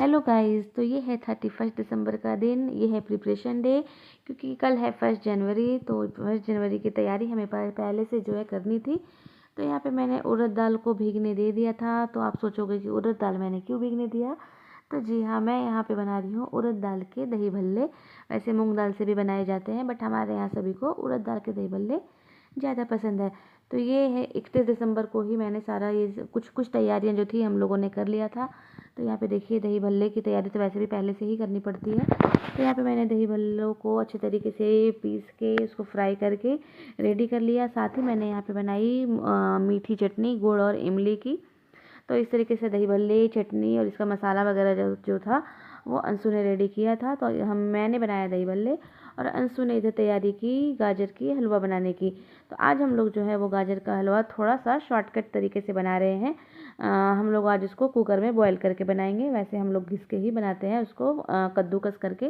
Hello guys, तो ये है 31 दिसंबर का दिन। ये है प्रिपरेशन डे, क्योंकि कल है 1 जनवरी। तो 1 जनवरी की तैयारी हमें पहले से जो है करनी थी। तो यहाँ पे मैंने उड़द दाल को भीगने दे दिया था। तो आप सोचोगे कि उड़द दाल मैंने क्यों भीगने दिया। तो जी हाँ, मैं यहाँ पे बना रही हूँ उड़द दाल के दही भल्ले। वैसे मूंग दाल से भी बनाए जाते हैं, बट हमारे यहाँ सभी को उड़द दाल के दही भल्ले ज़्यादा पसंद है। तो ये है 31 दिसंबर को ही मैंने सारा ये कुछ कुछ तैयारियां जो थी हम लोगों ने कर लिया था। तो यहाँ पे देखिए, दही भल्ले की तैयारी तो वैसे भी पहले से ही करनी पड़ती है। तो यहाँ पे मैंने दही भल्लों को अच्छे तरीके से पीस के उसको फ्राई करके रेडी कर लिया। साथ ही मैंने यहाँ पे बनाई मीठी चटनी गुड़ और इमली की। तो इस तरीके से दही भल्ले, चटनी और इसका मसाला वगैरह जो जो था वो अंशु ने रेडी किया था। तो मैंने बनाया दही भल्ले और अंशु ने इधर तैयारी की गाजर की हलवा बनाने की। तो आज हम लोग जो है वो गाजर का हलवा थोड़ा सा शॉर्टकट तरीके से बना रहे हैं। हम लोग आज उसको कुकर में बॉईल करके बनाएंगे। वैसे हम लोग घिस के ही बनाते हैं उसको, कद्दूकस करके।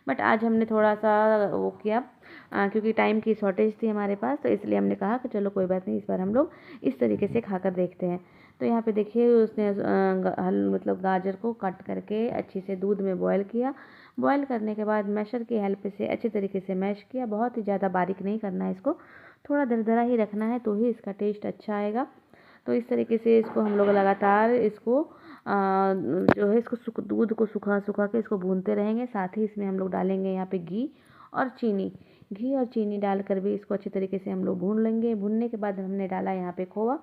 बट आज हमने थोड़ा सा वो किया, क्योंकि टाइम की शॉर्टेज थी हमारे पास। तो इसलिए हमने कहा कि चलो कोई बात नहीं, इस बार हम लोग इस तरीके से खाकर देखते हैं। तो यहाँ पे देखिए, उसने मतलब गाजर को कट करके अच्छे से दूध में बॉईल किया। बॉईल करने के बाद मैशर की हेल्प से अच्छे तरीके से मैश किया। बहुत ही ज़्यादा बारीक नहीं करना है इसको, थोड़ा दरदरा ही रखना है, तो ही इसका टेस्ट अच्छा आएगा। तो इस तरीके से इसको हम लोग लगातार इसको जो है इसको दूध को सुखा सुखा के इसको भूनते रहेंगे। साथ ही इसमें हम लोग डालेंगे यहाँ पे घी और चीनी। घी और चीनी डालकर भी इसको अच्छे तरीके से हम लोग भून लेंगे। भूनने के बाद हमने डाला यहाँ पे खोवा।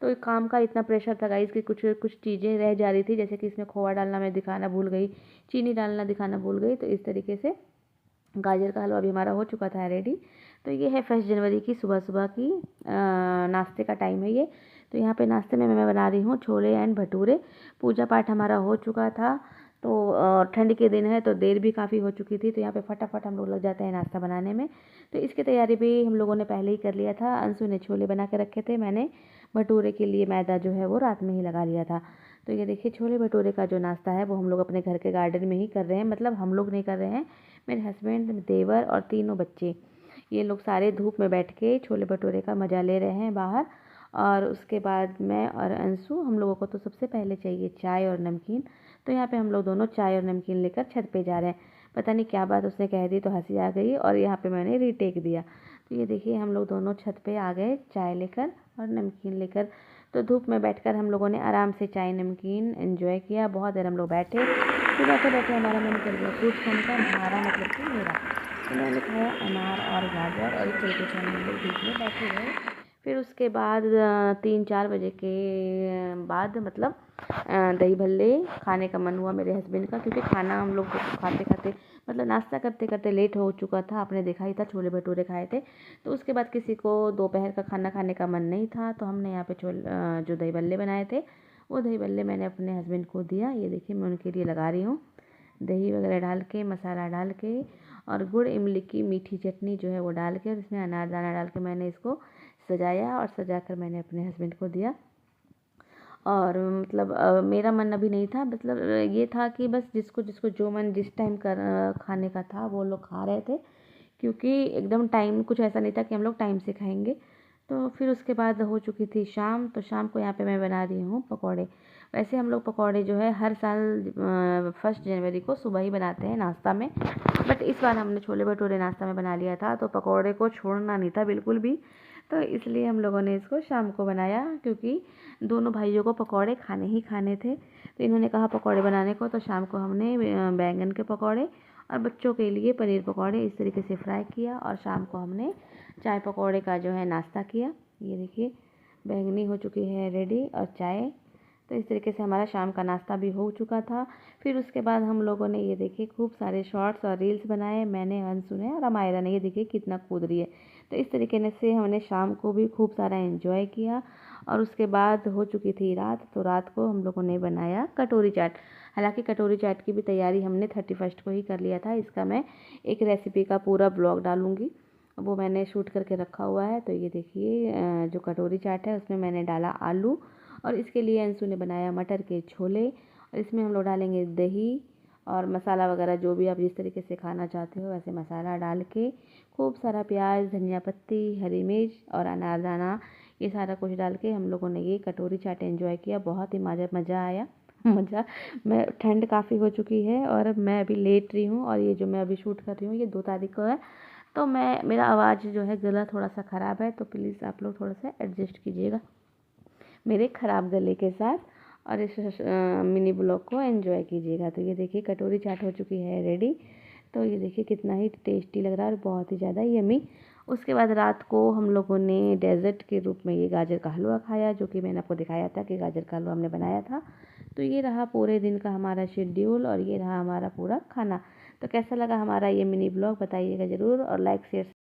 तो एक काम का इतना प्रेशर था गाइस कि कुछ कुछ चीज़ें रह जा रही थी, जैसे कि इसमें खोवा डालना मैं दिखाना भूल गई, चीनी डालना दिखाना भूल गई। तो इस तरीके से गाजर का हलवा भी हमारा हो चुका था रेडी। तो ये है 1 जनवरी की सुबह सुबह की नाश्ते का टाइम है ये। तो यहाँ पे नाश्ते में मैं बना रही हूँ छोले एंड भटूरे। पूजा पाठ हमारा हो चुका था। तो ठंड के दिन है तो देर भी काफ़ी हो चुकी थी। तो यहाँ पे फटाफट हम लोग लग जाते हैं नाश्ता बनाने में। तो इसकी तैयारी भी हम लोगों ने पहले ही कर लिया था। अंशु ने छोले बना के रखे थे, मैंने भटूरे के लिए मैदा जो है वो रात में ही लगा लिया था। तो ये देखिए, छोले भटूरे का जो नाश्ता है वो हम लोग अपने घर के गार्डन में ही कर रहे हैं। मतलब हम लोग नहीं कर रहे हैं, मेरे हस्बैंड, देवर और तीनों बच्चे, ये लोग सारे धूप में बैठ के छोले भटूरे का मज़ा ले रहे हैं बाहर। और उसके बाद मैं और अंशु, हम लोगों को तो सबसे पहले चाहिए चाय और नमकीन। तो यहाँ पे हम लोग दोनों चाय और नमकीन लेकर छत पे जा रहे हैं। पता नहीं क्या बात उसने कह दी तो हंसी आ गई, और यहाँ पे मैंने रीटेक दिया। तो ये देखिए, हम लोग दोनों छत पे आ गए चाय लेकर और नमकीन लेकर। तो धूप में बैठकर हम लोगों ने आराम से चाय नमकीन एंजॉय किया। बहुत देर हम लोग बैठे। फिर बैठे बैठे हमारा मन कर गया फ्रूट्स खाने का, हमारा मतलब कि मेरा। तो मैंने खाया अनार और गाजर, और इस तरीके से हम लोग बीच में बैठे रहे। फिर उसके बाद 3-4 बजे के बाद मतलब दही भल्ले खाने का मन हुआ मेरे हस्बैंड का, क्योंकि खाना हम लोग खाते खाते मतलब नाश्ता करते करते लेट हो चुका था। आपने देखा ही था, छोले भटूरे खाए थे। तो उसके बाद किसी को दोपहर का खाना खाने का मन नहीं था। तो हमने यहाँ पे जो दही भल्ले बनाए थे, वो दही भल्ले मैंने अपने हस्बैंड को दिया। ये देखिए, मैं उनके लिए लगा रही हूँ, दही वगैरह डाल के, मसाला डाल के, और गुड़ इमली की मीठी चटनी जो है वो डाल के, और इसमें अनारदाना डाल के मैंने इसको सजाया, और सजाकर मैंने अपने हस्बैंड को दिया। और मतलब मेरा मन अभी नहीं था, मतलब ये था कि बस जिसको जिसको जो मन जिस टाइम कर खाने का था वो लोग खा रहे थे, क्योंकि एकदम टाइम कुछ ऐसा नहीं था कि हम लोग टाइम से खाएंगे। तो फिर उसके बाद हो चुकी थी शाम। तो शाम को यहाँ पे मैं बना रही हूँ पकौड़े। वैसे हम लोग पकौड़े जो है हर साल 1 जनवरी को सुबह ही बनाते हैं नाश्ता में, बट इस बार हमने छोले भटूरे नाश्ता में बना लिया था। तो पकौड़े को छोड़ना नहीं था बिल्कुल भी। तो इसलिए हम लोगों ने इसको शाम को बनाया, क्योंकि दोनों भाइयों को पकौड़े खाने ही खाने थे। तो इन्होंने कहा पकौड़े बनाने को, तो शाम को हमने बैंगन के पकौड़े और बच्चों के लिए पनीर पकौड़े इस तरीके से फ्राई किया। और शाम को हमने चाय पकौड़े का जो है नाश्ता किया। ये देखिए, बैंगनी हो चुकी है रेडी, और चाय। तो इस तरीके से हमारा शाम का नाश्ता भी हो चुका था। फिर उसके बाद हम लोगों ने ये देखिए खूब सारे शॉर्ट्स और रील्स बनाए, मैंने, अंशु ने और अमायरा ने। ये देखिए कितना कूद रही है। तो इस तरीके से हमने शाम को भी खूब सारा एंजॉय किया। और उसके बाद हो चुकी थी रात। तो रात को हम लोगों ने बनाया कटोरी चाट। हालांकि कटोरी चाट की भी तैयारी हमने 31 को ही कर लिया था। इसका मैं एक रेसिपी का पूरा ब्लॉग डालूँगी, वो मैंने शूट करके रखा हुआ है। तो ये देखिए, जो कटोरी चाट है उसमें मैंने डाला आलू, और इसके लिए अंशु ने बनाया मटर के छोले। और इसमें हम लोग डालेंगे दही और मसाला वगैरह, जो भी आप जिस तरीके से खाना चाहते हो वैसे मसाला डाल के, खूब सारा प्याज, धनिया पत्ती, हरी मिर्च और अनारदाना, ये सारा कुछ डाल के हम लोगों ने ये कटोरी चाट एंजॉय किया। बहुत ही मज़ा आया मज़ा। मैं ठंड काफ़ी हो चुकी है और मैं अभी लेट रही हूँ और ये जो मैं अभी शूट कर रही हूँ ये 2 तारीख को है। तो मैं मेरा आवाज़ जो है गला थोड़ा-सा ख़राब है, तो प्लीज़ आप लोग थोड़ा-सा एडजस्ट कीजिएगा मेरे ख़राब गले के साथ और इस मिनी ब्लॉग को एंजॉय कीजिएगा। तो ये देखिए कटोरी चाट हो चुकी है रेडी। तो ये देखिए कितना ही टेस्टी लग रहा है और बहुत ही ज़्यादा यम्मी। उसके बाद रात को हम लोगों ने डेज़र्ट के रूप में ये गाजर का हलवा खाया, जो कि मैंने आपको दिखाया था कि गाजर का हलवा हमने बनाया था। तो ये रहा पूरे दिन का हमारा शेड्यूल और ये रहा हमारा पूरा खाना। तो कैसा लगा हमारा ये मिनी ब्लॉग बताइएगा ज़रूर और लाइक शेयर